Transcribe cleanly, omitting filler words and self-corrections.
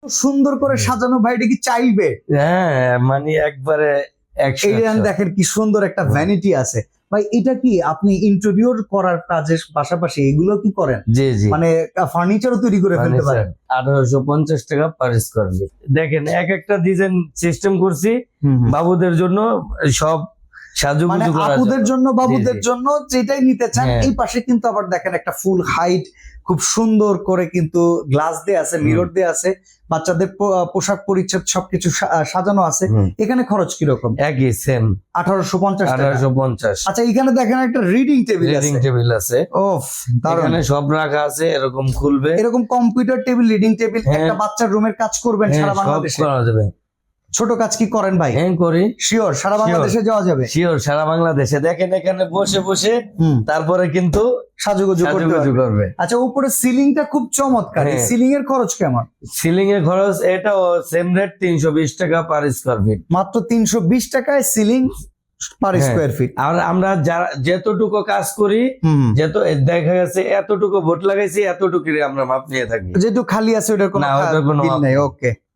সুন্দর করে সাজানো ভাই, এটা কি চাইবে? হ্যাঁ মানে একবারে দেখেন কি সুন্দর একটা ভ্যানিটি আছে ভাই। এটা কি আপনি ইন্টেরিয়র করার কাজের পাশাপাশি এগুলো কি করেন? জি জি, মানে ফার্নিচারও তৈরি করে ফেলতে পারেন। 1850 টাকা পার স্কয়ার ফিট। দেখেন এক একটা ডিজাইন সিস্টেম করছি বাবুদের জন্য, সব মানে সাজুগুজু করার আপুদের জন্য, বাবুদের জি, জি। জন্য যেটাই নিতে চান। হ্যাঁ। এই পাশে কিন্তু আবার দেখেন একটা ফুল হাইট খুব সুন্দর করে কিন্তু গ্লাস দেয়া আছে, মিরর দেয়া আছে, বাচ্চাদের পোশাক পরিচ্ছদ সবকিছু সাজানো আছে। এখানে খরচ কিরকম? একই সেম 1850 টাকা। 1850। আচ্ছা, এখানে দেখেন একটা রিডিং টেবিল রিডিং আছে। টেবিল আছে, ওফ দারুণ। এখানে সব রাখা আছে, এরকম খুলবে, এরকম কম্পিউটার টেবিল, রিডিং টেবিল, হ্যাঁ। একটা বাচ্চার রুমের কাজ করবেন হ্যাঁ, সারা সব বাংলাদেশে। করা যাবে। ছোট কাজ কি করেন ভাই? হ্যাঁ করি, শিওর সারা বাংলাদেশে যাওয়া যাবে। শিওর সারা বাংলাদেশে। দেখেন এখানে বসে বসে তারপরে কিন্তু সাজুগুজু করবে। আচ্ছা, উপরে সিলিংটা খুব চমৎকার। হ্যাঁ। সিলিং এর খরচ কেমন? সিলিং এর খরচ এটাও সেম রেট, 320 টাকা পার স্কয়ার ফিট। মাত্র 320 টাকায় সিলিং পার হ্যাঁ। Square feet. আর আমরা যারা যতটুকু কাজ করি, যত দেখা গেছে এতটুকু ভোট লাগাইছি, এতটুকু আমরা মাপ নিয়ে থাকি। যেটুকু খালি আছে ওটার কোনো না, ওটার কোনো বিল মাপ নাই। নেই। ওকে।